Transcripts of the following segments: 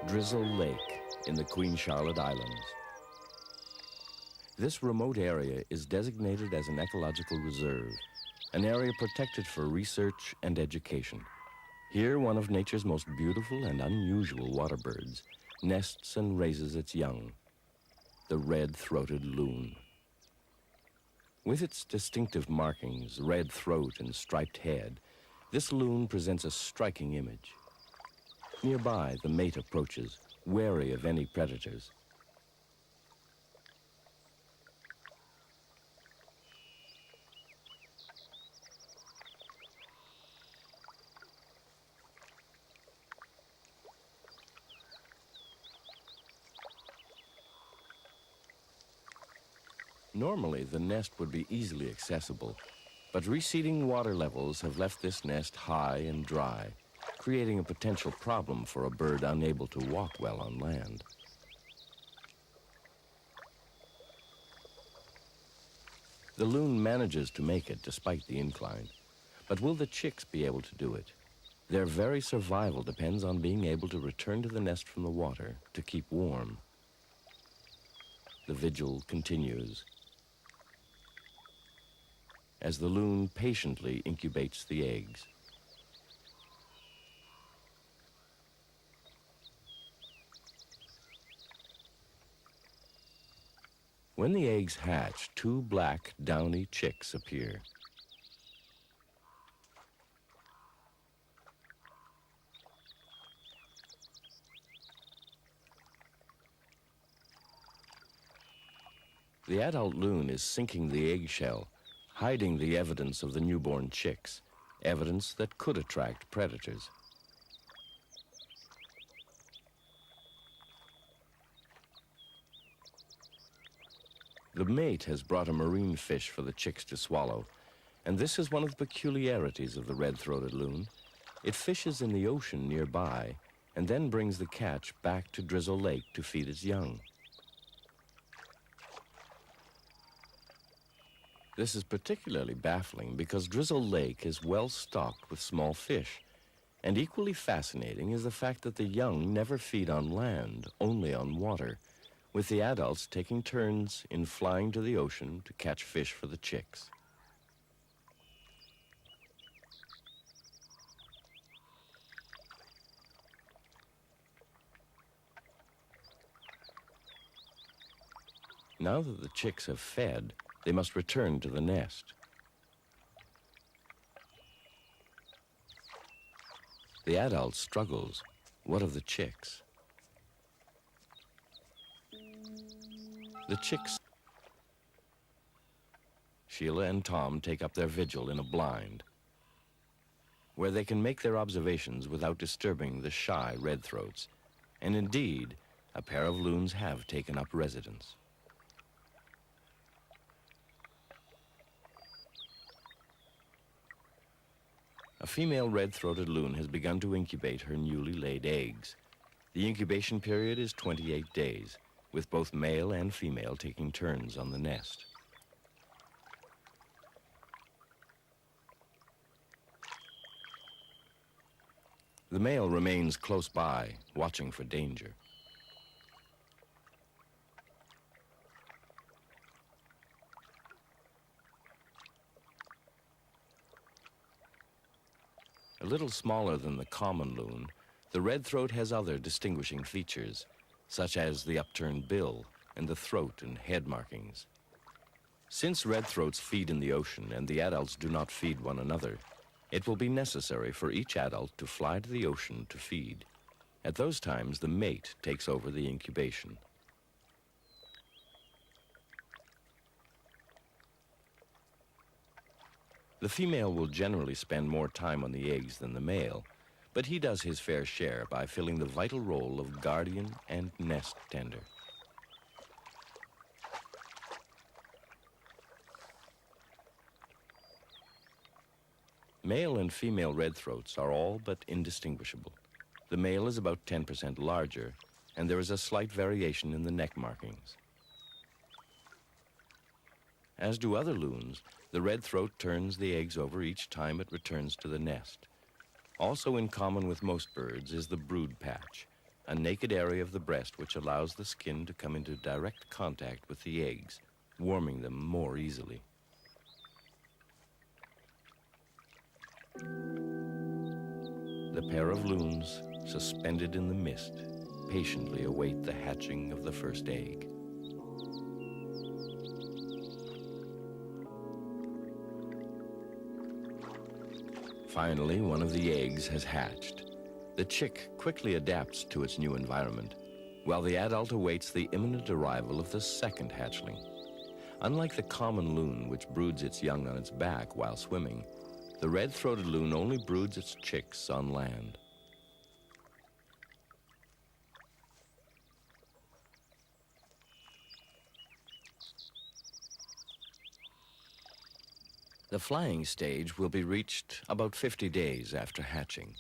Drizzle Lake in the Queen Charlotte Islands. This remote area is designated as an ecological reserve, an area protected for research and education. Here, one of nature's most beautiful and unusual water birds nests and raises its young, the red-throated loon. With its distinctive markings, red throat and striped head, this loon presents a striking image. Nearby, the mate approaches, wary of any predators. Normally, the nest would be easily accessible, but receding water levels have left this nest high and dry, creating a potential problem for a bird unable to walk well on land. The loon manages to make it despite the incline, but will the chicks be able to do it? Their very survival depends on being able to return to the nest from the water to keep warm. The vigil continues as the loon patiently incubates the eggs. When the eggs hatch, two black, downy chicks appear. The adult loon is sinking the eggshell, hiding the evidence of the newborn chicks, evidence that could attract predators. The mate has brought a marine fish for the chicks to swallow, and this is one of the peculiarities of the red-throated loon. It fishes in the ocean nearby and then brings the catch back to Drizzle Lake to feed its young. This is particularly baffling because Drizzle Lake is well stocked with small fish, and equally fascinating is the fact that the young never feed on land, only on water, with the adults taking turns in flying to the ocean to catch fish for the chicks. Now that the chicks have fed, they must return to the nest. The adult struggles. What of the chicks? The chicks. Sheila and Tom take up their vigil in a blind, where they can make their observations without disturbing the shy red-throats. And indeed, a pair of loons have taken up residence. A female red-throated loon has begun to incubate her newly laid eggs. The incubation period is 28 days, with both male and female taking turns on the nest. The male remains close by, watching for danger. A little smaller than the common loon, the red-throat has other distinguishing features, such as the upturned bill and the throat and head markings. Since red-throats feed in the ocean and the adults do not feed one another, it will be necessary for each adult to fly to the ocean to feed. At those times, the mate takes over the incubation. The female will generally spend more time on the eggs than the male, but he does his fair share by filling the vital role of guardian and nest tender. Male and female red-throats are all but indistinguishable. The male is about 10% larger, and there is a slight variation in the neck markings. As do other loons, the red-throat turns the eggs over each time it returns to the nest. Also in common with most birds is the brood patch, a naked area of the breast which allows the skin to come into direct contact with the eggs, warming them more easily. The pair of loons, suspended in the mist, patiently await the hatching of the first egg. Finally, one of the eggs has hatched. The chick quickly adapts to its new environment, while the adult awaits the imminent arrival of the second hatchling. Unlike the common loon, which broods its young on its back while swimming, the red-throated loon only broods its chicks on land. The flying stage will be reached about 50 days after hatching.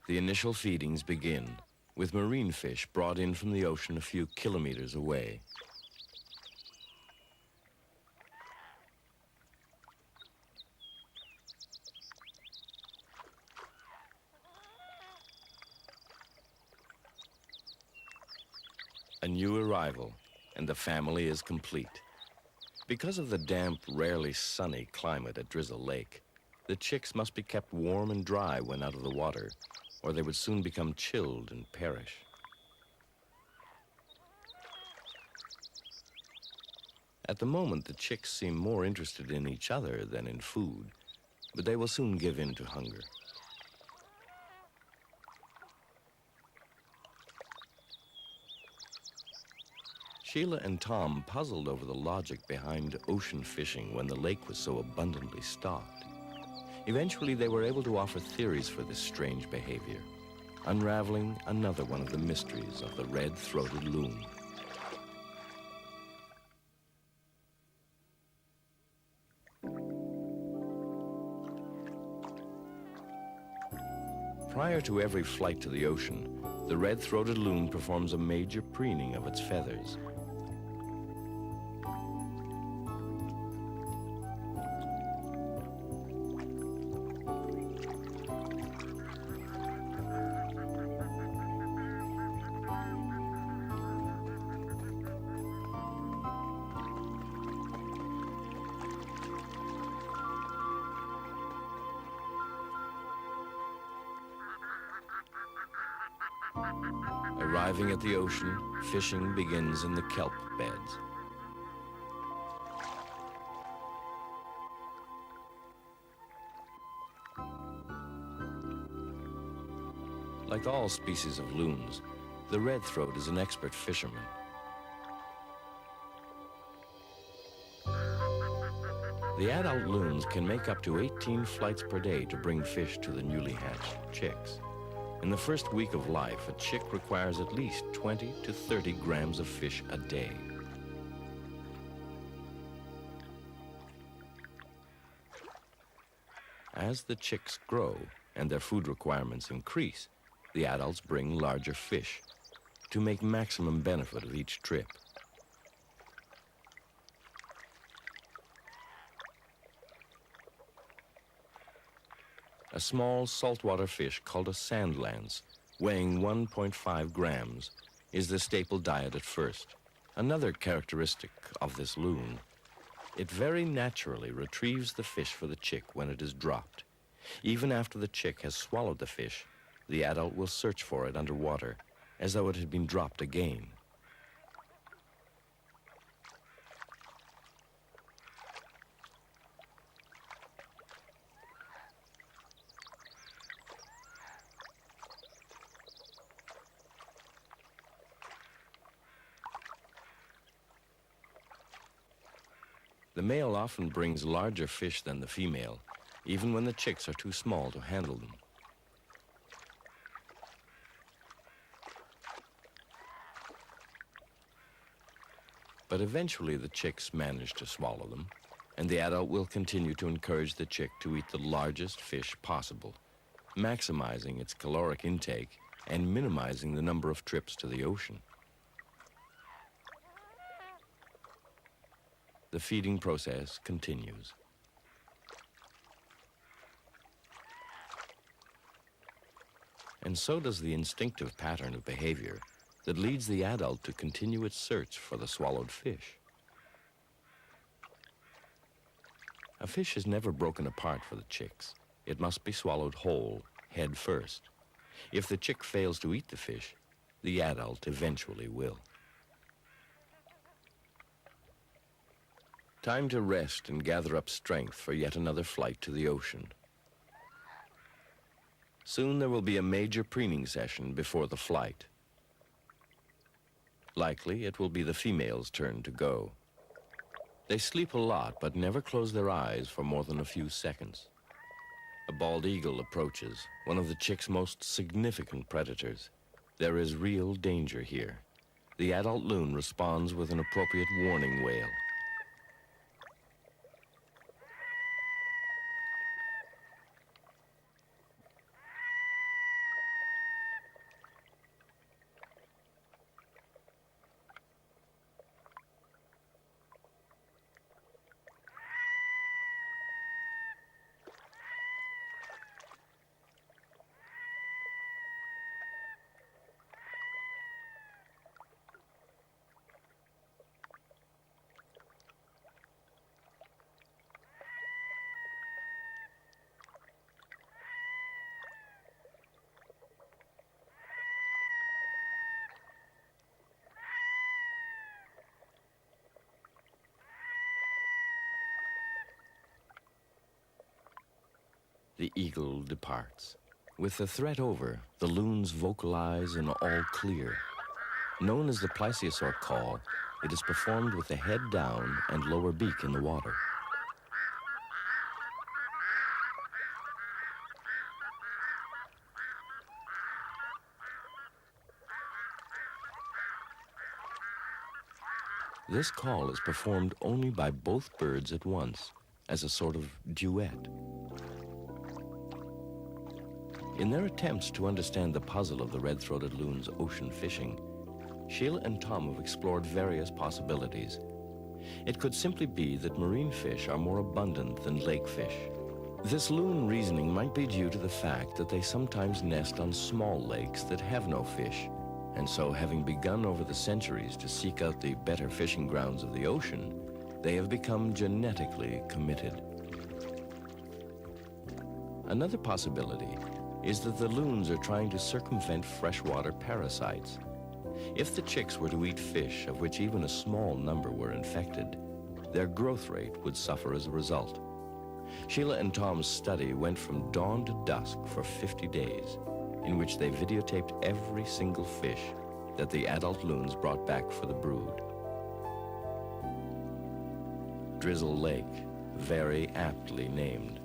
The initial feedings begin with marine fish brought in from the ocean a few kilometers away. A new arrival, and the family is complete. Because of the damp, rarely sunny climate at Drizzle Lake, the chicks must be kept warm and dry when out of the water, or they would soon become chilled and perish. At the moment, the chicks seem more interested in each other than in food, but they will soon give in to hunger. Sheila and Tom puzzled over the logic behind ocean fishing when the lake was so abundantly stocked. Eventually, they were able to offer theories for this strange behavior, unraveling another one of the mysteries of the red-throated loon. Prior to every flight to the ocean, the red-throated loon performs a major preening of its feathers. Arriving at the ocean, fishing begins in the kelp beds. Like all species of loons, the red-throat is an expert fisherman. The adult loons can make up to 18 flights per day to bring fish to the newly hatched chicks. In the first week of life, a chick requires at least 20 to 30 grams of fish a day. As the chicks grow and their food requirements increase, the adults bring larger fish to make maximum benefit of each trip. A small saltwater fish called a sand lance, weighing 1.5 grams, is the staple diet at first. Another characteristic of this loon, it very naturally retrieves the fish for the chick when it is dropped. Even after the chick has swallowed the fish, the adult will search for it underwater, as though it had been dropped again. The male often brings larger fish than the female, even when the chicks are too small to handle them. But eventually the chicks manage to swallow them, and the adult will continue to encourage the chick to eat the largest fish possible, maximizing its caloric intake and minimizing the number of trips to the ocean. The feeding process continues. And so does the instinctive pattern of behavior that leads the adult to continue its search for the swallowed fish. A fish is never broken apart for the chicks. It must be swallowed whole, head first. If the chick fails to eat the fish, the adult eventually will. Time to rest and gather up strength for yet another flight to the ocean. Soon there will be a major preening session before the flight. Likely it will be the female's turn to go. They sleep a lot but never close their eyes for more than a few seconds. A bald eagle approaches, one of the chick's most significant predators. There is real danger here. The adult loon responds with an appropriate warning wail. The eagle departs. With the threat over, the loons vocalize an all clear. Known as the plesiosaur call, it is performed with the head down and lower beak in the water. This call is performed only by both birds at once, as a sort of duet. In their attempts to understand the puzzle of the red-throated loon's ocean fishing, Sheila and Tom have explored various possibilities. It could simply be that marine fish are more abundant than lake fish. This loon reasoning might be due to the fact that they sometimes nest on small lakes that have no fish, and so having begun over the centuries to seek out the better fishing grounds of the ocean, they have become genetically committed. Another possibility is that the loons are trying to circumvent freshwater parasites. If the chicks were to eat fish of which even a small number were infected, their growth rate would suffer as a result. Sheila and Tom's study went from dawn to dusk for 50 days, in which they videotaped every single fish that the adult loons brought back for the brood. Drizzle Lake, very aptly named.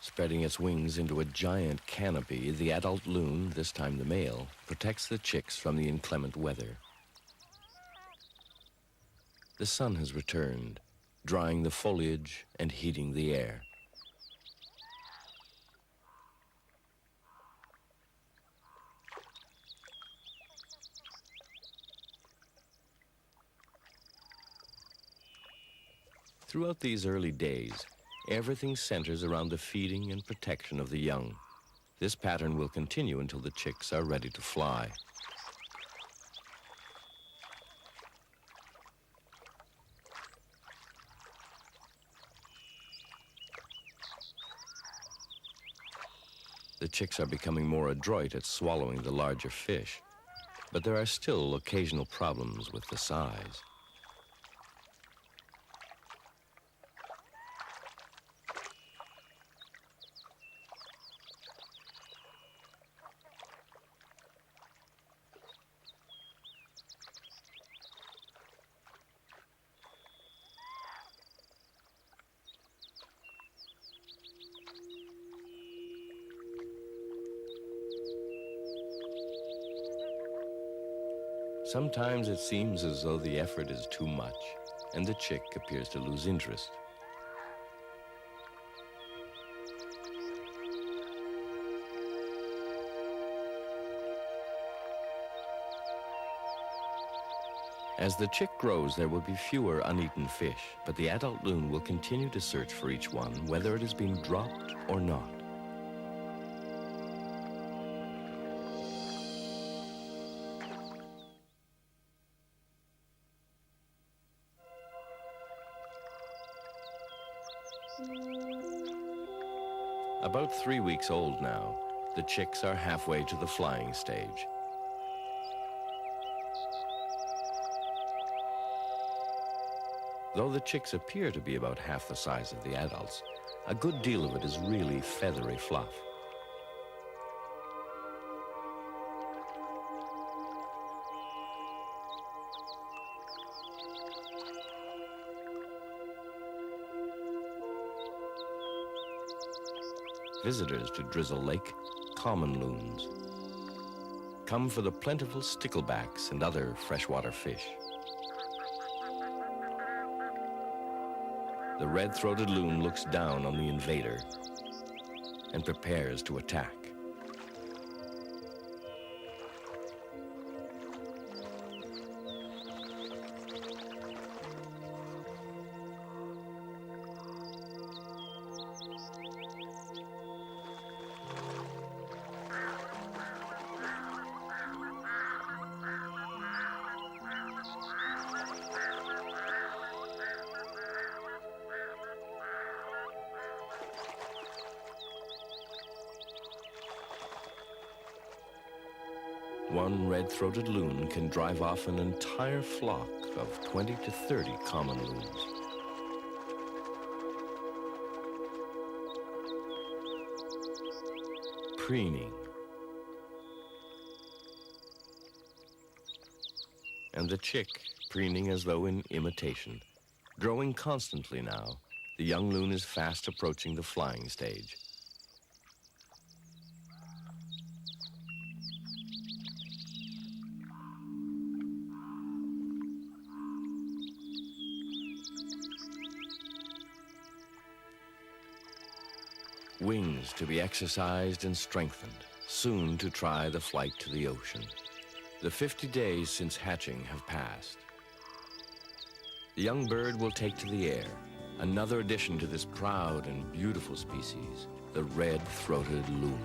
Spreading its wings into a giant canopy, the adult loon, this time the male, protects the chicks from the inclement weather. The sun has returned, drying the foliage and heating the air. Throughout these early days, everything centers around the feeding and protection of the young. This pattern will continue until the chicks are ready to fly. The chicks are becoming more adroit at swallowing the larger fish, but there are still occasional problems with the size. Sometimes it seems as though the effort is too much, and the chick appears to lose interest. As the chick grows, there will be fewer uneaten fish, but the adult loon will continue to search for each one, whether it has been dropped or not. About 3 weeks old now, the chicks are halfway to the flying stage. Though the chicks appear to be about half the size of the adults, a good deal of it is really feathery fluff. Visitors to Drizzle Lake, common loons, come for the plentiful sticklebacks and other freshwater fish. The red-throated loon looks down on the invader and prepares to attack. One red-throated loon can drive off an entire flock of 20 to 30 common loons. Preening. And the chick preening as though in imitation. Growing constantly now, the young loon is fast approaching the flying stage. Wings to be exercised and strengthened, soon to try the flight to the ocean. The 50 days since hatching have passed. The young bird will take to the air, another addition to this proud and beautiful species, the red-throated loon.